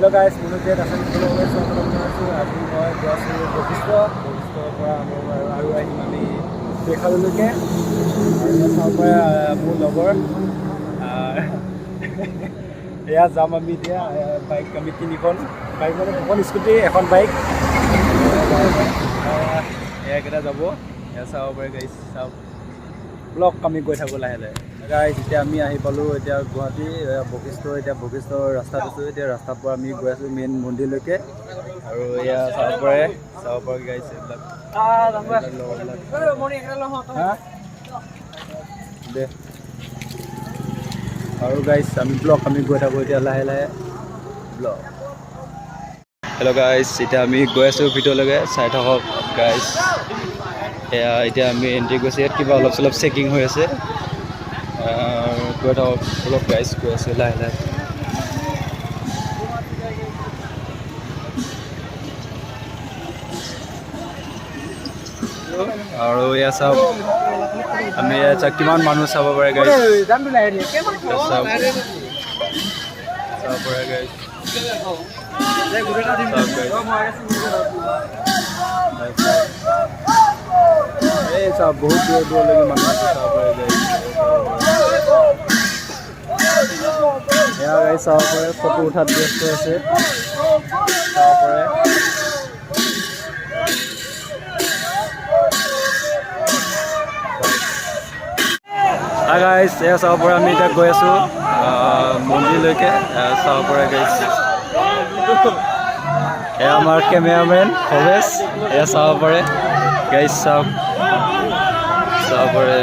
Hello guys, Munujit Asan followers আজি মই গৈছোঁ বশিষ্ঠৰ পৰা আৰু আহিম আমি বেখাললৈকে আৰু তাৰ পৰা মোৰ লগৰ এয়া যাম আমি এতিয়া বাইক আমি তিনিখন বাইক মানে দুখন স্কুটি এখন বাইক এয়াকেইটা যাব এয়া চাব পাৰে গাইজ চাওক ব্লগ আমি গৈ থাকোঁ লাহে লাহে গাইজ এতিয়া আমি আহি পালোঁ এতিয়া গুৱাহাটী বশিষ্ঠৰ ৰাস্তাত আছোঁ এতিয়া ৰাস্তাৰ পৰা আমি গৈ আছোঁ মেইন মন্দিৰলৈকে আৰু এয়া চাব পাৰে গাইজ এইবিলাক দে আৰু গাইজ আমি ব্লগ আমি গৈ থাকোঁ এতিয়া লাহে লাহে ব্লগ হেল্ল' গাইজ এতিয়া আমি গৈ আছোঁ ভিতৰলৈকে চাই থাকক গাইজ এয়া এতিয়া আমি এণ্ট্ৰি কৰিছোঁ ইয়াত কিবা অলপ চলপ চেকিং হৈ আছে গৈ থাকক অলপ গাইজ গৈ আছোঁ লাহে লাহে আৰু এয়া চাওক আমি ইয়াত কিমান মানুহ চাব পাৰে গাইজ চাব পাৰে গাইজ এই চাওক বহুত দূৰলৈকে মানুহ আছে চাব পাৰে গাইজ এয়া গাইজ চাব পাৰে ফটো উঠাত ব্যস্ত আছে চাব পাৰে গাইজ এয়া চাব পাৰে আমি এতিয়া গৈ আছোঁ মন্দিৰলৈকে চাব পাৰে গাইজ এয়া আমাৰ কেমেৰামেন ভৱেশ এয়া চাব পাৰে গাইজ চাওক পাৰে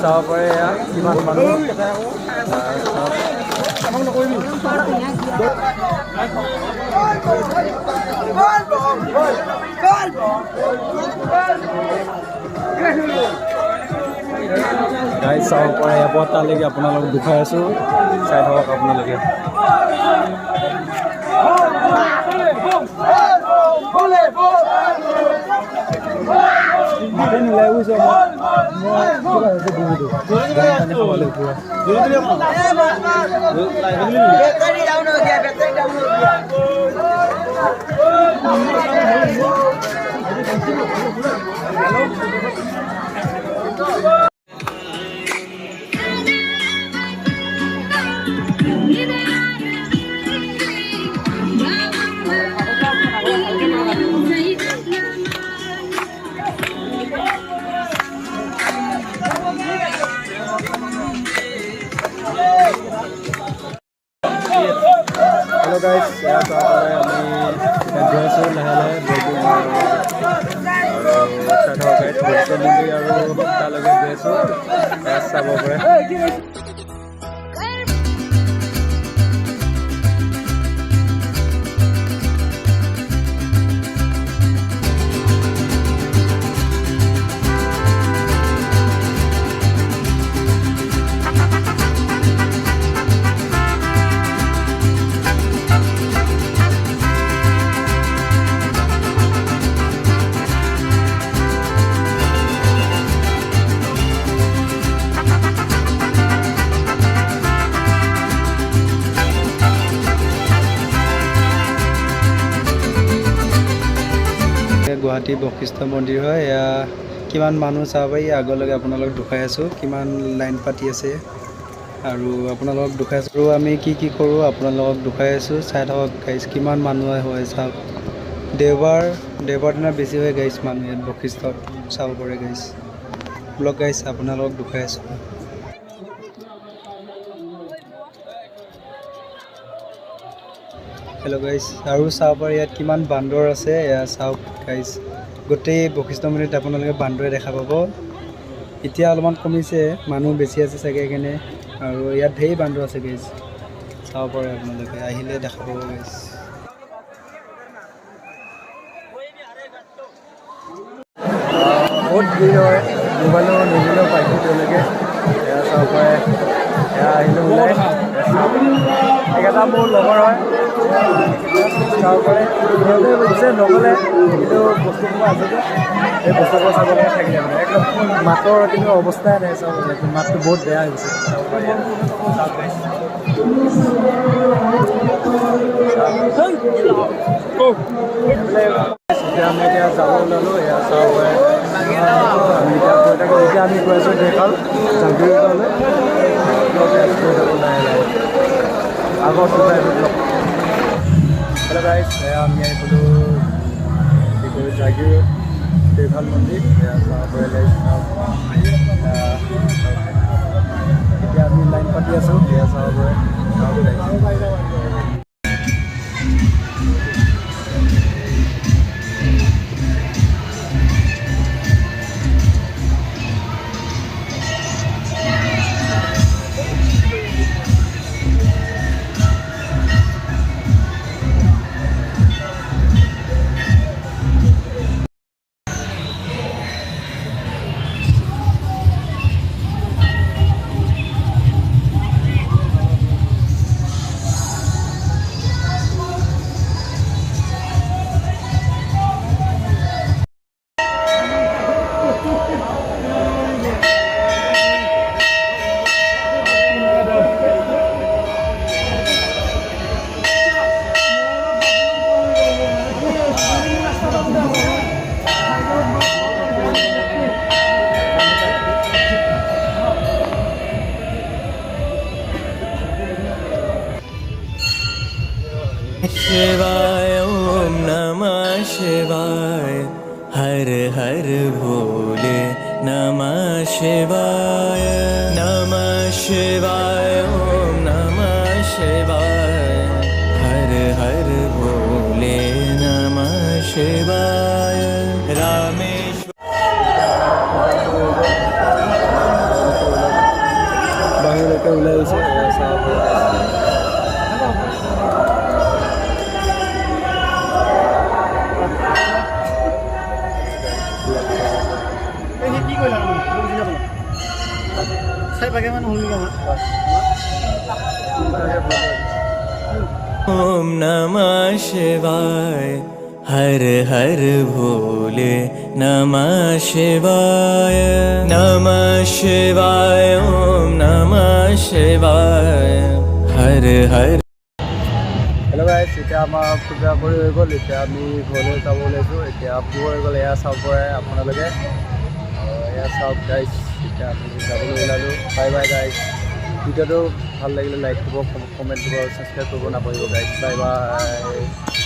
চাব পাৰে এয়া কিমান মানুহ গাইজ চাব পাৰে এয়াৰপৰ্ট তালৈকে আপোনালোকক দেখুৱাই আছোঁ চাই থাকক আপোনালোকে মাতি নোলাই বুজিছ হেল্ল' গাইজ এয়া চাবলৈ আমি গৈ আছোঁ লাহে লাহে বশিষ্ঠ মন্দিৰ আৰু তালৈকে গৈ আছোঁ চাব পাৰে গুৱাহাটী বশিষ্ঠ মন্দিৰ হয় এয়া কিমান মানুহ চাব পাৰি আগলৈকে আপোনালোকক দেখুৱাই আছোঁ কিমান লাইন পাতি আছে আৰু আপোনালোকক দেখুৱাই আছোঁ আৰু আমি কি কৰোঁ আপোনালোকক দেখুৱাই আছোঁ চাই থাকক গাইজ কিমান মানুহ হয় চাওক দেওবাৰ দিনা বেছি হয় গাইজ মানুহ ইয়াত বশিষ্ঠত চাব পাৰে গাইজ ব্লগ গাইজ আপোনালোকক দেখুৱাই আছোঁ হেল্ল' গাইজ আৰু চাব পাৰে ইয়াত কিমান বান্দৰ আছে এয়া চাওক গাইজ গোটেই বশিষ্ঠ মন্দিৰত আপোনালোকে বান্দৰে দেখা পাব এতিয়া অলপমান কমিছে মানুহ বেছি আছে চাগে সেইকাৰণে আৰু ইয়াত ঢেৰ বান্দৰ আছে গাইজ চাব পাৰে আপোনালোকে আহিলে দেখা পাব গাইজ বহুত ভিৰ হয় মোবাইলো নিদিলেও পাইছোঁ তেওঁলোকে এয়া চাব পাৰে এয়া আহিলে ওলাই এইকেইটা মোৰ লগৰ হয় চাব পাৰে সিহঁতে পিছে নগ'লে কিন্তু বস্তুবোৰ আছে যে এই বস্তুবোৰ চাব লাগে থাকিলে মানে একদম মাতৰ কিন্তু অৱস্থাই নাই চাব লাগে মাতটো বহুত বেয়া হৈ গৈছে এতিয়া আমি এতিয়া যাব ওলালোঁ এয়া চাব পাৰে আমি এতিয়া কৈ থাকোঁ এতিয়া আমি গৈ আছোঁ দেখাল জাগিৰোডলৈ আগৰ হেল্ল' গাইজ আমি আহিছিলোঁ কি কয় জাগিৰোড দেওশাল মন্দিৰ এয়া চাব পাৰে গাইজ এতিয়া আমি লাইন পাতি আছোঁ এয়া চাব পাৰে शिवाय ओम नमः शिवाय हर हर भोले नमः शिवाय ओम नमः शिवाय हर हर भोले नमः शिवाय रामेश्वर বাহিৰলৈকে ওলাই গৈছে চাব পাৰে ओम नमः शिवाय हर हर भोले नमः शिवाय ओम नमः शिवाय हर हर হেল্ল' গাইজ এতিয়া আমাৰ পূজা কৰি হৈ গ'ল এতিয়া আমি ঘৰলৈ যাব ওলাইছোঁ এতিয়া পোহৰ হৈ গ'ল এয়া চাব পাৰে আপোনালোকে এয়া চাওক গাইজ এতিয়া আমি যাবলৈ ওলালোঁ বাই বাই গাইজ ভিডিঅ'টো ভাল লাগিলে লাইক কৰিব কমেণ্ট কৰিব ছাবস্ক্ৰাইব কৰিব নাপাহৰিব গাইজ বাই বাই